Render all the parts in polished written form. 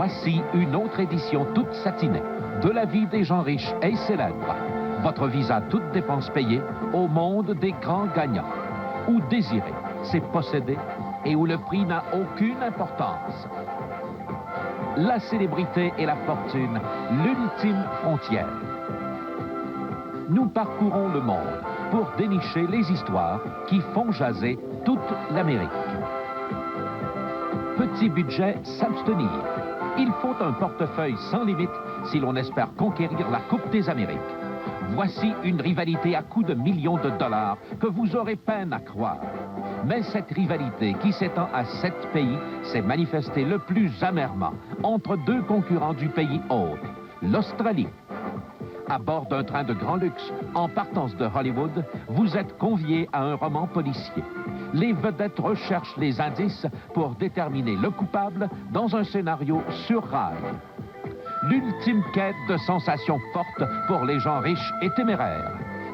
Voici une autre édition toute satinée de la vie des gens riches et célèbres. Votre visa toute dépense payée au monde des grands gagnants. Où désirer, c'est posséder et où le prix n'a aucune importance. La célébrité et la fortune, l'ultime frontière. Nous parcourons le monde pour dénicher les histoires qui font jaser toute l'Amérique. Petit budget, s'abstenir. Il faut un portefeuille sans limite si l'on espère conquérir la Coupe des Amériques. Voici une rivalité à coups de millions de dollars que vous aurez peine à croire. Mais cette rivalité qui s'étend à 7 pays s'est manifestée le plus amèrement entre deux concurrents du pays hôte, l'Australie. À bord d'un train de grand luxe, en partance de Hollywood, vous êtes conviés à un roman policier. Les vedettes recherchent les indices pour déterminer le coupable dans un scénario sur rail. L'ultime quête de sensations fortes pour les gens riches et téméraires.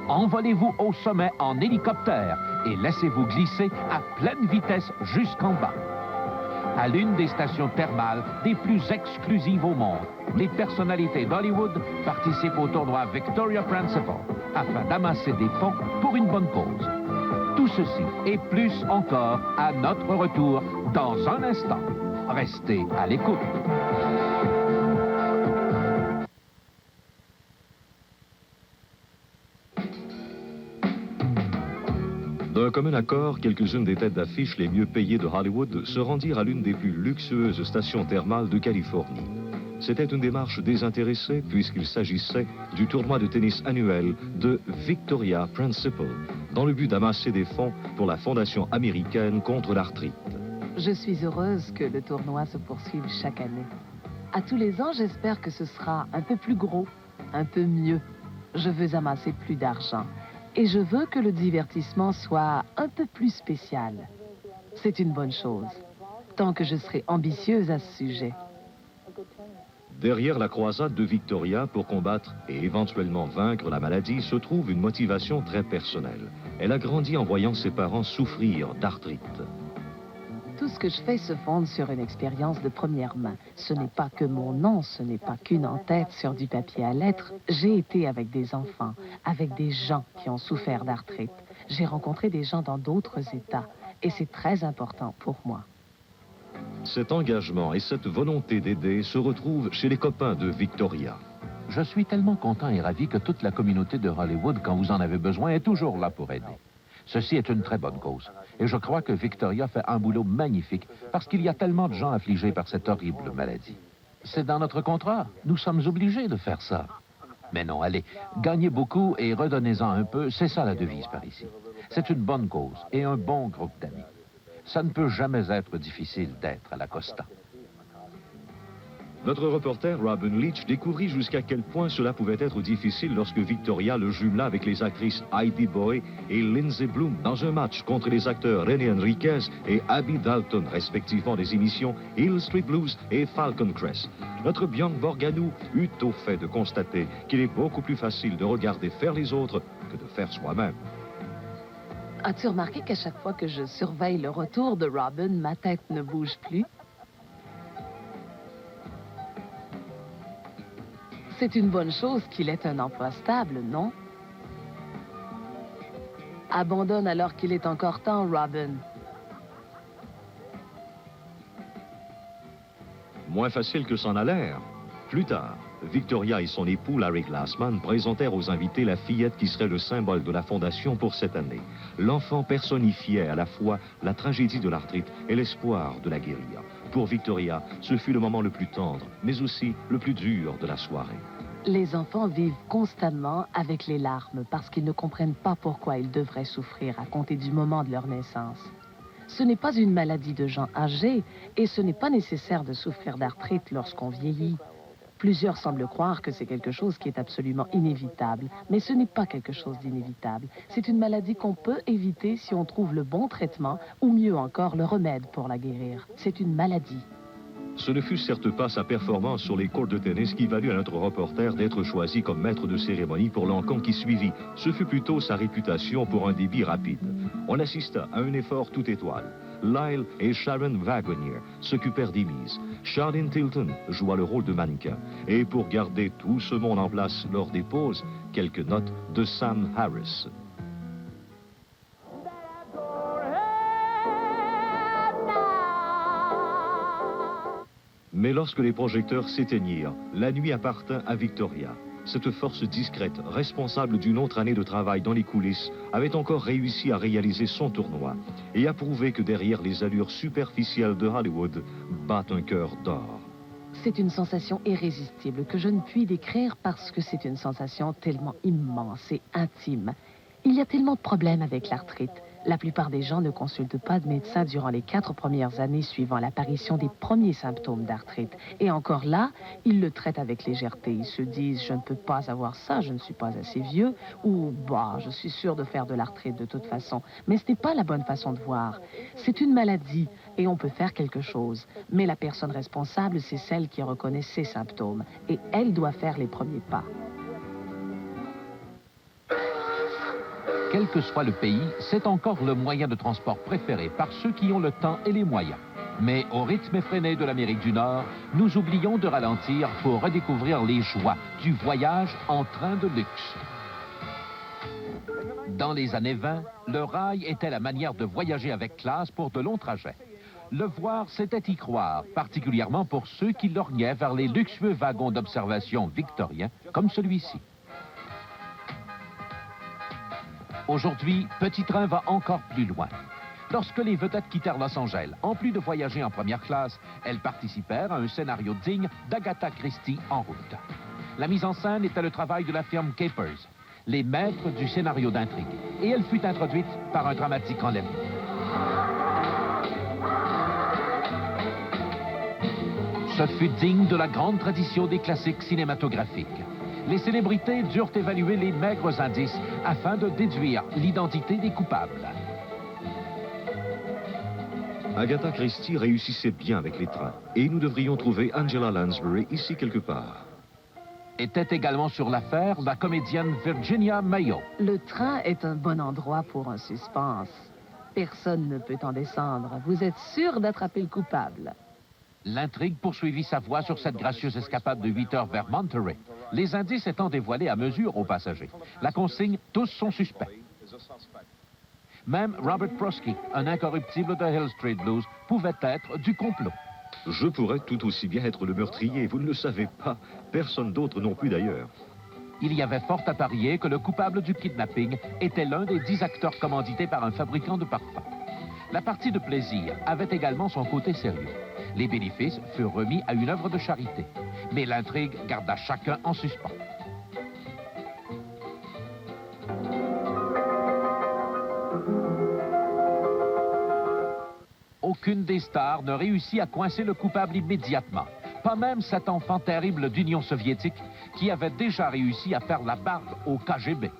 Envolez-vous au sommet en hélicoptère et laissez-vous glisser à pleine vitesse jusqu'en bas. À l'une des stations thermales des plus exclusives au monde, les personnalités d'Hollywood participent au tournoi Victoria Principal afin d'amasser des fonds pour une bonne cause. Tout ceci et plus encore à notre retour dans un instant. Restez à l'écoute. D'un commun accord, quelques-unes des têtes d'affiche les mieux payées de Hollywood se rendirent à l'une des plus luxueuses stations thermales de Californie. C'était une démarche désintéressée puisqu'il s'agissait du tournoi de tennis annuel de Victoria Principal, dans le but d'amasser des fonds pour la Fondation américaine contre l'arthrite. Je suis heureuse que le tournoi se poursuive chaque année. À tous les ans, j'espère que ce sera un peu plus gros, un peu mieux. Je veux amasser plus d'argent. Et je veux que le divertissement soit un peu plus spécial. C'est une bonne chose, tant que je serai ambitieuse à ce sujet. Derrière la croisade de Victoria pour combattre et éventuellement vaincre la maladie se trouve une motivation très personnelle. Elle a grandi en voyant ses parents souffrir d'arthrite. Tout ce que je fais se fonde sur une expérience de première main. Ce n'est pas que mon nom, ce n'est pas qu'une en-tête sur du papier à lettres. J'ai été avec des enfants, avec des gens qui ont souffert d'arthrite. J'ai rencontré des gens dans d'autres États et c'est très important pour moi. Cet engagement et cette volonté d'aider se retrouvent chez les copains de Victoria. Je suis tellement content et ravi que toute la communauté de Hollywood, quand vous en avez besoin, est toujours là pour aider. Ceci est une très bonne cause. Et je crois que Victoria fait un boulot magnifique parce qu'il y a tellement de gens affligés par cette horrible maladie. C'est dans notre contrat. Nous sommes obligés de faire ça. Mais non, allez, gagnez beaucoup et redonnez-en un peu. C'est ça la devise par ici. C'est une bonne cause et un bon groupe d'amis. Ça ne peut jamais être difficile d'être à la Costa. Notre reporter Robin Leach découvrit jusqu'à quel point cela pouvait être difficile lorsque Victoria le jumela avec les actrices Heidi Boy et Lindsay Bloom dans un match contre les acteurs René Enriquez et Abby Dalton, respectivement des émissions Hill Street Blues et Falcon Crest. Notre Bianca Borganou eut au fait de constater qu'il est beaucoup plus facile de regarder faire les autres que de faire soi-même. As-tu remarqué qu'à chaque fois que je surveille le retour de Robin, ma tête ne bouge plus? C'est une bonne chose qu'il ait un emploi stable, non? Abandonne alors qu'il est encore temps, Robin. Moins facile que s'en a l'air. Plus tard, Victoria et son époux Larry Glassman présentèrent aux invités la fillette qui serait le symbole de la Fondation pour cette année. L'enfant personnifiait à la fois la tragédie de l'arthrite et l'espoir de la guérilla. Pour Victoria, ce fut le moment le plus tendre, mais aussi le plus dur de la soirée. Les enfants vivent constamment avec les larmes parce qu'ils ne comprennent pas pourquoi ils devraient souffrir à compter du moment de leur naissance. Ce n'est pas une maladie de gens âgés et ce n'est pas nécessaire de souffrir d'arthrite lorsqu'on vieillit. Plusieurs semblent croire que c'est quelque chose qui est absolument inévitable, mais ce n'est pas quelque chose d'inévitable. C'est une maladie qu'on peut éviter si on trouve le bon traitement ou mieux encore le remède pour la guérir. C'est une maladie. Ce ne fut certes pas sa performance sur les courts de tennis qui valut à notre reporter d'être choisi comme maître de cérémonie pour l'encontre qui suivit. Ce fut plutôt sa réputation pour un débit rapide. On assista à un effort tout étoile. Lyle et Sharon Wagonier s'occupèrent des mises. Charlene Tilton joua le rôle de mannequin. Et pour garder tout ce monde en place lors des pauses, quelques notes de Sam Harris. Mais lorsque les projecteurs s'éteignirent, la nuit appartint à Victoria. Cette force discrète, responsable d'une autre année de travail dans les coulisses, avait encore réussi à réaliser son tournoi et à prouver que derrière les allures superficielles de Hollywood bat un cœur d'or. C'est une sensation irrésistible que je ne puis décrire parce que c'est une sensation tellement immense et intime. Il y a tellement de problèmes avec l'arthrite. La plupart des gens ne consultent pas de médecin durant les 4 premières années suivant l'apparition des premiers symptômes d'arthrite. Et encore là, ils le traitent avec légèreté. Ils se disent « je ne peux pas avoir ça, je ne suis pas assez vieux » ou « bah, je suis sûr de faire de l'arthrite de toute façon ». Mais ce n'est pas la bonne façon de voir. C'est une maladie et on peut faire quelque chose. Mais la personne responsable, c'est celle qui reconnaît ses symptômes. Et elle doit faire les premiers pas. Quel que soit le pays, c'est encore le moyen de transport préféré par ceux qui ont le temps et les moyens. Mais au rythme effréné de l'Amérique du Nord, nous oublions de ralentir pour redécouvrir les joies du voyage en train de luxe. Dans les années 20, le rail était la manière de voyager avec classe pour de longs trajets. Le voir, c'était y croire, particulièrement pour ceux qui lorgnaient vers les luxueux wagons d'observation victoriens comme celui-ci. Aujourd'hui, Petit Train va encore plus loin. Lorsque les vedettes quittèrent Los Angeles, en plus de voyager en première classe, elles participèrent à un scénario digne d'Agatha Christie en route. La mise en scène était le travail de la firme Capers, les maîtres du scénario d'intrigue, et elle fut introduite par un dramatique enlèvement. Ce fut digne de la grande tradition des classiques cinématographiques. Les célébrités durent évaluer les maigres indices afin de déduire l'identité des coupables. Agatha Christie réussissait bien avec les trains, et nous devrions trouver Angela Lansbury ici quelque part. Était également sur l'affaire la comédienne Virginia Mayo. Le train est un bon endroit pour un suspense. Personne ne peut en descendre. Vous êtes sûr d'attraper le coupable. L'intrigue poursuivit sa voie sur cette gracieuse escapade de 8 heures vers Monterey. Les indices étant dévoilés à mesure aux passagers. La consigne, tous sont suspects. Même Robert Prosky, un incorruptible de Hill Street Blues, pouvait être du complot. Je pourrais tout aussi bien être le meurtrier, vous ne le savez pas. Personne d'autre non plus d'ailleurs. Il y avait fort à parier que le coupable du kidnapping était l'un des 10 acteurs commandités par un fabricant de parfums. La partie de plaisir avait également son côté sérieux. Les bénéfices furent remis à une œuvre de charité. Mais l'intrigue garda chacun en suspens. Aucune des stars ne réussit à coincer le coupable immédiatement. Pas même cet enfant terrible d'Union soviétique qui avait déjà réussi à faire la barbe au KGB.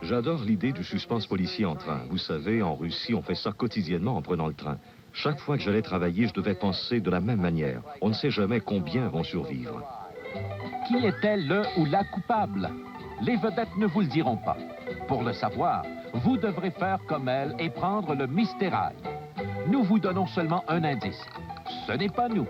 J'adore l'idée du suspense policier en train. Vous savez, en Russie, on fait ça quotidiennement en prenant le train. Chaque fois que j'allais travailler, je devais penser de la même manière. On ne sait jamais combien vont survivre. Qui était le ou la coupable? Les vedettes ne vous le diront pas. Pour le savoir, vous devrez faire comme elles et prendre le mystérail. Nous vous donnons seulement un indice. Ce n'est pas nous.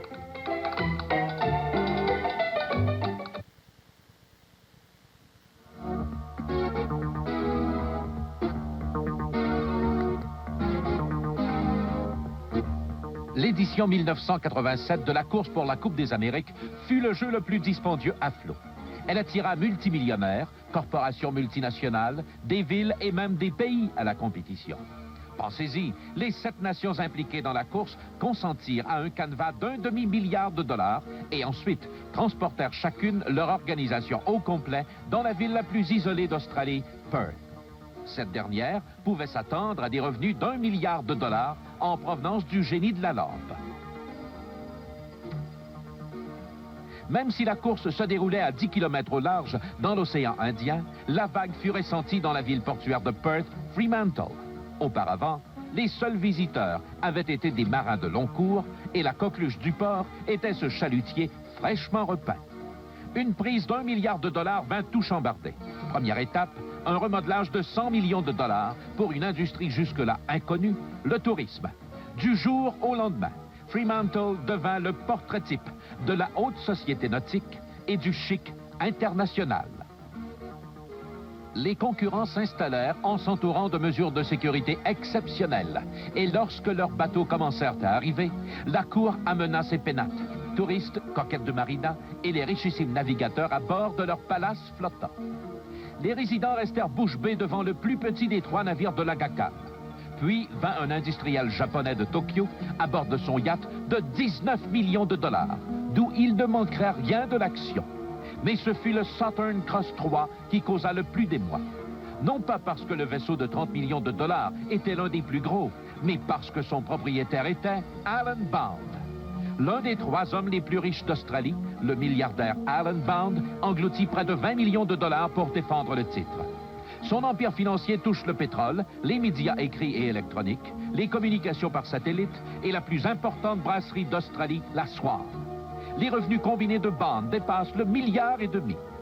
L'édition 1987 de la course pour la Coupe des Amériques fut le jeu le plus dispendieux à flot. Elle attira multimillionnaires, corporations multinationales, des villes et même des pays à la compétition. Pensez-y, les 7 nations impliquées dans la course consentirent à un canevas d'1 demi-milliard de dollars et ensuite transportèrent chacune leur organisation au complet dans la ville la plus isolée d'Australie, Perth. Cette dernière pouvait s'attendre à des revenus d'1 milliard de dollars en provenance du génie de la lampe. Même si la course se déroulait à 10 km au large dans l'océan Indien, la vague fut ressentie dans la ville portuaire de Perth, Fremantle. Auparavant, les seuls visiteurs avaient été des marins de long cours et la coqueluche du port était ce chalutier fraîchement repeint. Une prise d'1 milliard de dollars vint tout chambarder. Première étape, un remodelage de 100 millions de dollars pour une industrie jusque-là inconnue, le tourisme. Du jour au lendemain, Fremantle devint le portrait type de la haute société nautique et du chic international. Les concurrents s'installèrent en s'entourant de mesures de sécurité exceptionnelles. Et lorsque leurs bateaux commencèrent à arriver, la cour amena ses pénates, touristes, coquettes de marina et les richissimes navigateurs à bord de leurs palaces flottants. Les résidents restèrent bouche bée devant le plus petit des 3 navires de l'Agakam. Puis vint un industriel japonais de Tokyo à bord de son yacht de 19 millions de dollars, d'où il ne manquerait rien de l'action. Mais ce fut le Southern Cross III qui causa le plus d'émoi. Non pas parce que le vaisseau de 30 millions de dollars était l'un des plus gros, mais parce que son propriétaire était Alan Bond. L'un des 3 hommes les plus riches d'Australie, le milliardaire Alan Bond, engloutit près de 20 millions de dollars pour défendre le titre. Son empire financier touche le pétrole, les médias écrits et électroniques, les communications par satellite et la plus importante brasserie d'Australie, la Swan. Les revenus combinés de Bond dépassent le 1,5 milliard.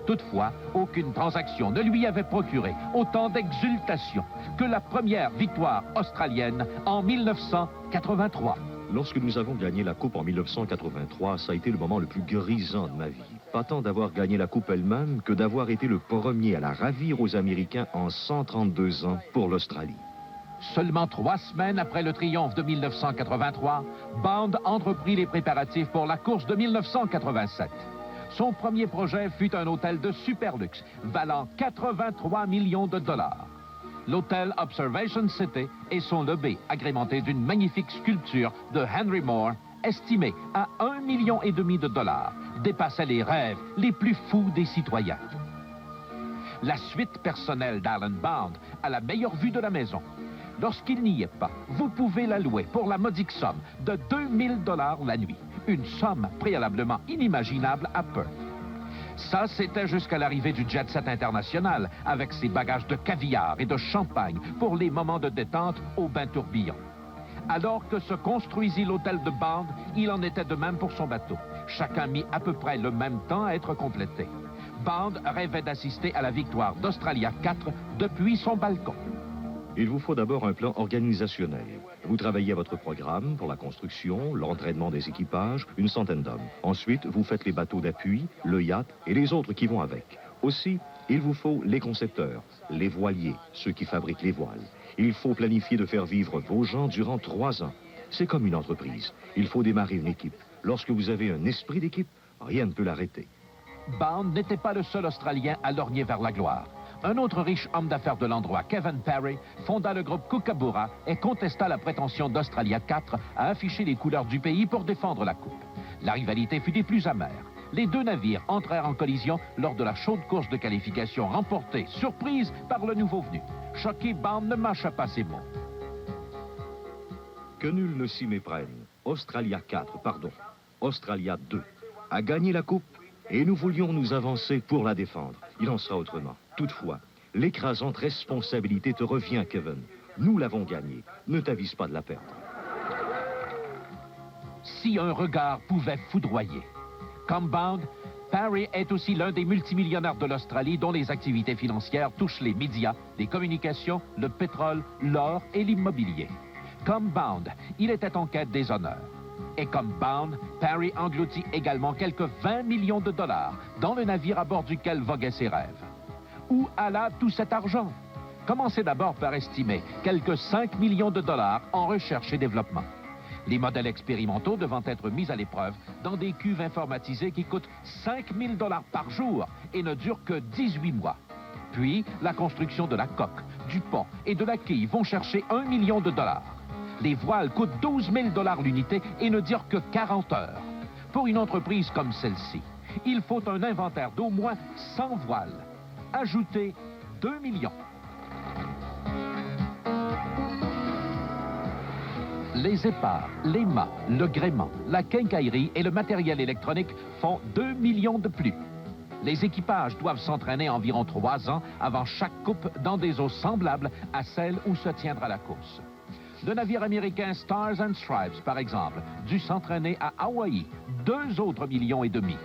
Toutefois, aucune transaction ne lui avait procuré autant d'exultation que la première victoire australienne en 1983. Lorsque nous avons gagné la Coupe en 1983, ça a été le moment le plus grisant de ma vie. Pas tant d'avoir gagné la Coupe elle-même que d'avoir été le premier à la ravir aux Américains en 132 ans pour l'Australie. Seulement 3 semaines après le triomphe de 1983, Bond entreprit les préparatifs pour la course de 1987. Son premier projet fut un hôtel de super luxe, valant 83 millions de dollars. L'hôtel Observation City et son lobby, agrémenté d'une magnifique sculpture de Henry Moore, estimée à 1,5 million de dollars, dépassait les rêves les plus fous des citoyens. La suite personnelle d'Alan Bond a la meilleure vue de la maison. Lorsqu'il n'y est pas, vous pouvez la louer pour la modique somme de 2 000 $ la nuit. Une somme préalablement inimaginable à Perth. Ça, c'était jusqu'à l'arrivée du jet-set international, avec ses bagages de caviar et de champagne pour les moments de détente au bain tourbillon. Alors que se construisit l'hôtel de Bond, il en était de même pour son bateau. Chacun mit à peu près le même temps à être complété. Bond rêvait d'assister à la victoire d'Australia 4 depuis son balcon. Il vous faut d'abord un plan organisationnel. Vous travaillez à votre programme pour la construction, l'entraînement des équipages, une centaine d'hommes. Ensuite, vous faites les bateaux d'appui, le yacht et les autres qui vont avec. Aussi, il vous faut les concepteurs, les voiliers, ceux qui fabriquent les voiles. Il faut planifier de faire vivre vos gens durant 3 ans. C'est comme une entreprise. Il faut démarrer une équipe. Lorsque vous avez un esprit d'équipe, rien ne peut l'arrêter. Bond n'était pas le seul Australien à lorgner vers la gloire. Un autre riche homme d'affaires de l'endroit, Kevin Parry, fonda le groupe Kookaburra et contesta la prétention d'Australia 4 à afficher les couleurs du pays pour défendre la coupe. La rivalité fut des plus amères. Les 2 navires entrèrent en collision lors de la chaude course de qualification remportée, surprise, par le nouveau venu. Choqué, Bond ne mâcha pas ses mots. Que nul ne s'y méprenne. Australia 2 a gagné la coupe et nous voulions nous avancer pour la défendre. Il en sera autrement. Toutefois, l'écrasante responsabilité te revient, Kevin. Nous l'avons gagnée. Ne t'avise pas de la perdre. Si un regard pouvait foudroyer. Comme Bond, Parry est aussi l'un des multimillionnaires de l'Australie dont les activités financières touchent les médias, les communications, le pétrole, l'or et l'immobilier. Comme Bond, il était en quête des honneurs. Et comme Bond, Parry engloutit également quelques 20 millions de dollars dans le navire à bord duquel voguaient ses rêves. Où alla tout cet argent? Commencez d'abord par estimer quelques 5 millions de dollars en recherche et développement. Les modèles expérimentaux devant être mis à l'épreuve dans des cuves informatisées qui coûtent 5 000 $ par jour et ne durent que 18 mois. Puis, la construction de la coque, du pont et de la quille vont chercher 1 million de dollars. Les voiles coûtent 12 000 $ l'unité et ne durent que 40 heures. Pour une entreprise comme celle-ci, il faut un inventaire d'au moins 100 voiles. Ajoutez 2 millions. Les épaves, les mâts, le gréement, la quincaillerie et le matériel électronique font 2 millions de plus. Les équipages doivent s'entraîner environ 3 ans avant chaque coupe dans des eaux semblables à celles où se tiendra la course. Le navire américain Stars and Stripes, par exemple, dut s'entraîner à Hawaï, 2 autres millions et demi.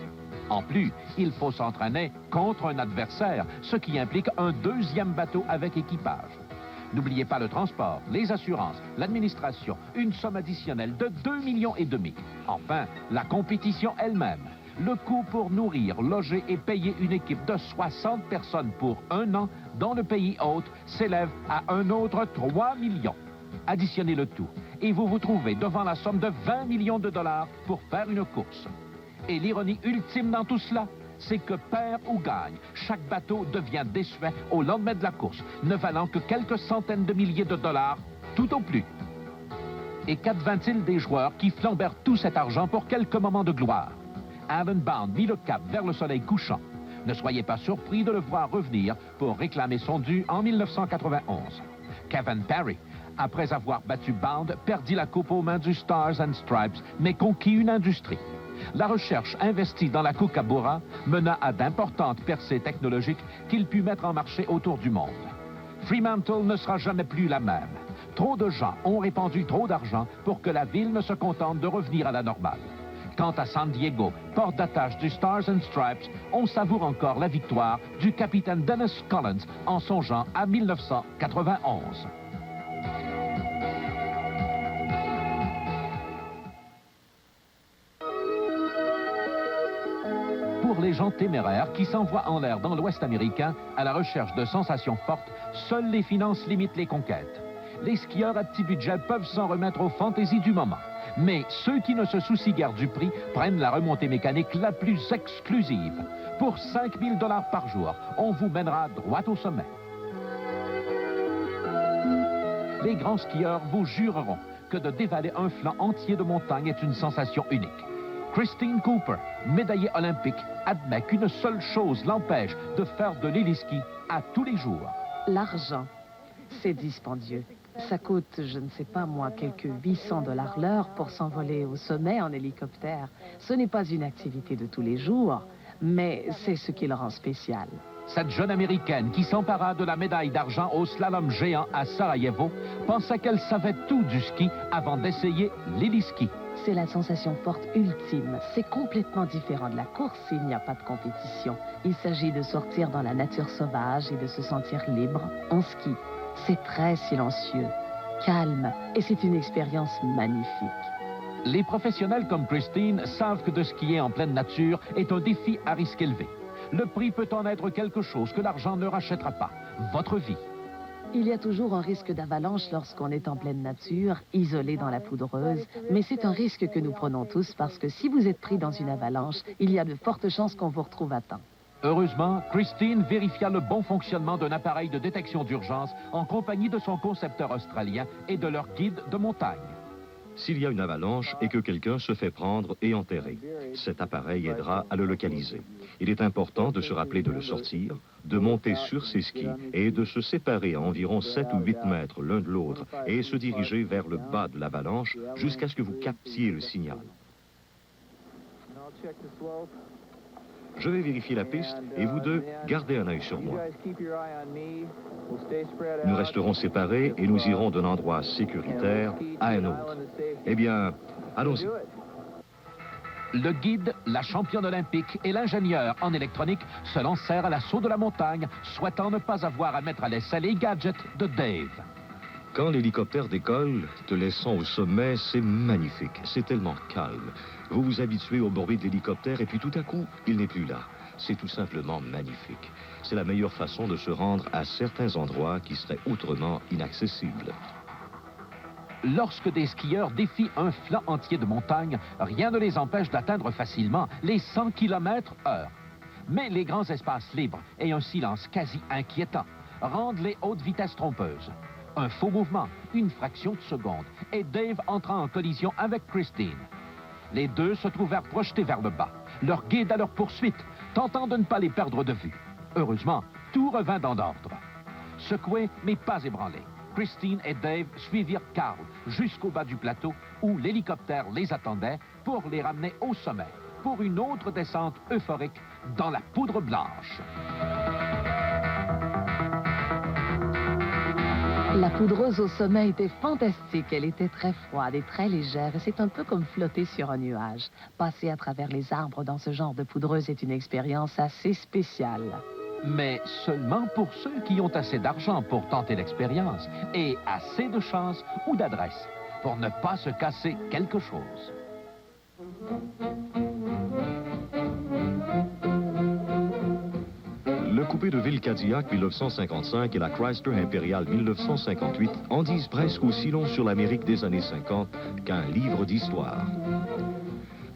En plus, il faut s'entraîner contre un adversaire, ce qui implique un 2e bateau avec équipage. N'oubliez pas le transport, les assurances, l'administration, une somme additionnelle de 2,5 millions. Enfin, la compétition elle-même. Le coût pour nourrir, loger et payer une équipe de 60 personnes pour 1 an dans le pays hôte s'élève à un autre 3 millions. Additionnez le tout et vous vous trouvez devant la somme de 20 millions de dollars pour faire une course. Et l'ironie ultime dans tout cela, c'est que perd ou gagne, chaque bateau devient désuet au lendemain de la course, ne valant que quelques centaines de milliers de dollars, tout au plus. Et qu'advint-il des joueurs qui flambèrent tout cet argent pour quelques moments de gloire? Alan Bound mit le cap vers le soleil couchant. Ne soyez pas surpris de le voir revenir pour réclamer son dû en 1991. Kevin Parry, après avoir battu Bound, perdit la coupe aux mains du Stars and Stripes, mais conquit une industrie. La recherche investie dans la Kookaburra mena à d'importantes percées technologiques qu'il put mettre en marché autour du monde. Fremantle ne sera jamais plus la même. Trop de gens ont répandu trop d'argent pour que la ville ne se contente de revenir à la normale. Quant à San Diego, porte d'attache du Stars and Stripes, on savoure encore la victoire du capitaine Dennis Collins en songeant à 1991. Pour les gens téméraires qui s'envoient en l'air dans l'Ouest américain à la recherche de sensations fortes, seules les finances limitent les conquêtes. Les skieurs à petit budget peuvent s'en remettre aux fantaisies du moment. Mais ceux qui ne se soucient guère du prix prennent la remontée mécanique la plus exclusive. Pour 5 000 $ par jour, on vous mènera droit au sommet. Les grands skieurs vous jureront que de dévaler un flanc entier de montagne est une sensation unique. Christine Cooper, médaillée olympique, admet qu'une seule chose l'empêche de faire de l'héliski à tous les jours. L'argent, c'est dispendieux. Ça coûte, je ne sais pas moi, quelques 800 $ l'heure pour s'envoler au sommet en hélicoptère. Ce n'est pas une activité de tous les jours, mais c'est ce qui le rend spécial. Cette jeune Américaine qui s'empara de la médaille d'argent au slalom géant à Sarajevo pensait qu'elle savait tout du ski avant d'essayer l'héliski. C'est la sensation forte ultime. C'est complètement différent de la course s'il n'y a pas de compétition. Il s'agit de sortir dans la nature sauvage et de se sentir libre en ski. C'est très silencieux, calme, et c'est une expérience magnifique. Les professionnels comme Christine savent que de skier en pleine nature est un défi à risque élevé. Le prix peut en être quelque chose que l'argent ne rachètera pas, votre vie. Il y a toujours un risque d'avalanche lorsqu'on est en pleine nature, isolé dans la poudreuse, mais c'est un risque que nous prenons tous parce que si vous êtes pris dans une avalanche, il y a de fortes chances qu'on vous retrouve à temps. Heureusement, Christine vérifia le bon fonctionnement d'un appareil de détection d'urgence en compagnie de son concepteur australien et de leur guide de montagne. S'il y a une avalanche et que quelqu'un se fait prendre et enterrer, cet appareil aidera à le localiser. Il est important de se rappeler de le sortir, de monter sur ses skis et de se séparer à environ 7 ou 8 mètres l'un de l'autre et se diriger vers le bas de l'avalanche jusqu'à ce que vous captiez le signal. Je vais vérifier la piste et vous deux, gardez un œil sur moi. Nous resterons séparés et nous irons d'un endroit sécuritaire à un autre. Eh bien, allons-y. Le guide, la championne olympique et l'ingénieur en électronique se lancèrent à l'assaut de la montagne, souhaitant ne pas avoir à mettre à l'essai les gadgets de Dave. Quand l'hélicoptère décolle, te laissant au sommet, c'est magnifique. C'est tellement calme. Vous vous habituez au bruit de l'hélicoptère et puis tout à coup, il n'est plus là. C'est tout simplement magnifique. C'est la meilleure façon de se rendre à certains endroits qui seraient autrement inaccessibles. Lorsque des skieurs défient un flanc entier de montagne, rien ne les empêche d'atteindre facilement les 100 km/h. Mais les grands espaces libres et un silence quasi inquiétant rendent les hautes vitesses trompeuses. Un faux mouvement, une fraction de seconde, et Dave entra en collision avec Christine. Les deux se trouvèrent projetés vers le bas, leur guide à leur poursuite, tentant de ne pas les perdre de vue. Heureusement, tout revint dans l'ordre. Secoués, mais pas ébranlés, Christine et Dave suivirent Carl jusqu'au bas du plateau où l'hélicoptère les attendait pour les ramener au sommet, pour une autre descente euphorique dans la poudre blanche. La poudreuse au sommet était fantastique. Elle était très froide et très légère. Et c'est un peu comme flotter sur un nuage. Passer à travers les arbres dans ce genre de poudreuse est une expérience assez spéciale. mais seulement pour ceux qui ont assez d'argent pour tenter l'expérience et assez de chance ou d'adresse pour ne pas se casser quelque chose. Le coupé de ville Cadillac 1955 et la Chrysler Imperial 1958 en disent presque aussi long sur l'Amérique des années 50 qu'un livre d'histoire.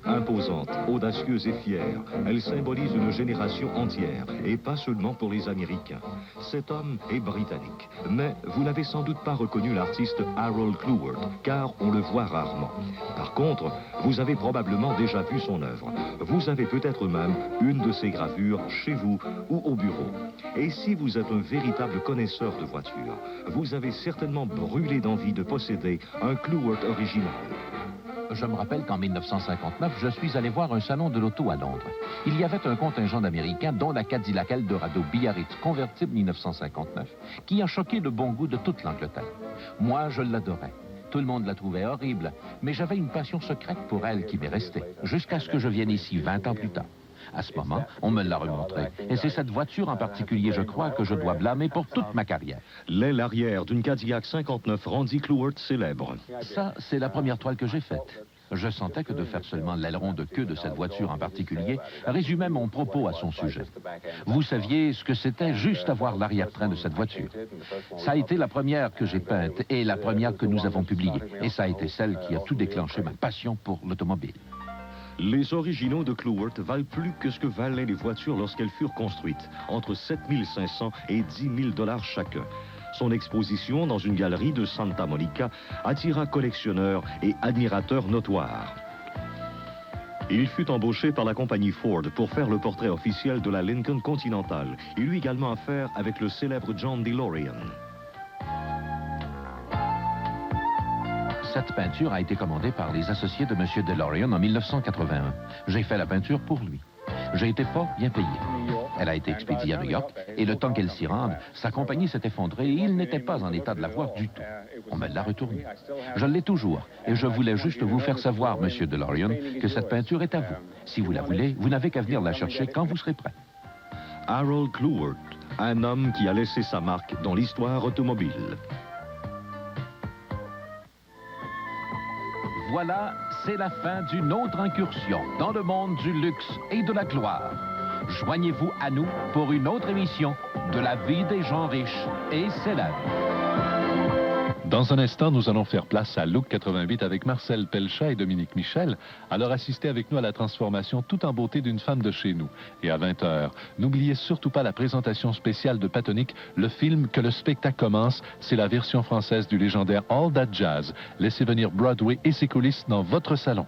Imposante, audacieuse et fière, elle symbolise une génération entière, et pas seulement pour les Américains. Cet homme est britannique, mais vous n'avez sans doute pas reconnu l'artiste Harold Cleworth, car on le voit rarement. Par contre, vous avez probablement déjà vu son œuvre. Vous avez peut-être même une de ses gravures chez vous ou au bureau. Et si vous êtes un véritable connaisseur de voitures, vous avez certainement brûlé d'envie de posséder un Cleworth original. Je me rappelle qu'en 1959, je suis allé voir un salon de l'auto à Londres. Il y avait un contingent d'Américains, dont la Cadillac Eldorado Biarritz convertible 1959, qui a choqué le bon goût de toute l'Angleterre. Moi, je l'adorais. Tout le monde la trouvait horrible, mais j'avais une passion secrète pour elle qui m'est restée, jusqu'à ce que je vienne ici 20 ans plus tard. À ce moment, on me l'a remontrée. Et c'est cette voiture en particulier, je crois, que je dois blâmer pour toute ma carrière. L'aile arrière d'une Cadillac 59 rendit Cleworth célèbre. Ça, c'est la première toile que j'ai faite. Je sentais que de faire seulement l'aileron de queue de cette voiture en particulier résumait mon propos à son sujet. Vous saviez ce que c'était juste à voir l'arrière-train de cette voiture. Ça a été la première que j'ai peinte et la première que nous avons publiée. Et ça a été celle qui a tout déclenché ma passion pour l'automobile. Les originaux de Cleworth valent plus que ce que valaient les voitures lorsqu'elles furent construites, entre 7 500 et 10 000 $ chacun. Son exposition dans une galerie de Santa Monica attira collectionneurs et admirateurs notoires. Il fut embauché par la compagnie Ford pour faire le portrait officiel de la Lincoln Continental. Il eut également affaire avec le célèbre John DeLorean. Cette peinture a été commandée par les associés de M. DeLorean en 1981. J'ai fait la peinture pour lui. J'ai été fort bien payé. Elle a été expédiée à New York et le temps qu'elle s'y rende, sa compagnie s'est effondrée et il n'était pas en état de la voir du tout. On me l'a retournée. Je l'ai toujours et je voulais juste vous faire savoir, M. DeLorean, que cette peinture est à vous. Si vous la voulez, vous n'avez qu'à venir la chercher quand vous serez prêt. Harold Cleworth, un homme qui a laissé sa marque dans l'histoire automobile. Voilà, c'est la fin d'une autre incursion dans le monde du luxe et de la gloire. Joignez-vous à nous pour une autre émission de la vie des gens riches et célèbres. Dans un instant, nous allons faire place à Look 88 avec Marcel Pelchat et Dominique Michel. Alors assistez avec nous à la transformation tout en beauté d'une femme de chez nous. Et à 20h, n'oubliez surtout pas la présentation spéciale de Patonique, le film Que le spectacle commence. C'est la version française du légendaire All That Jazz. Laissez venir Broadway et ses coulisses dans votre salon.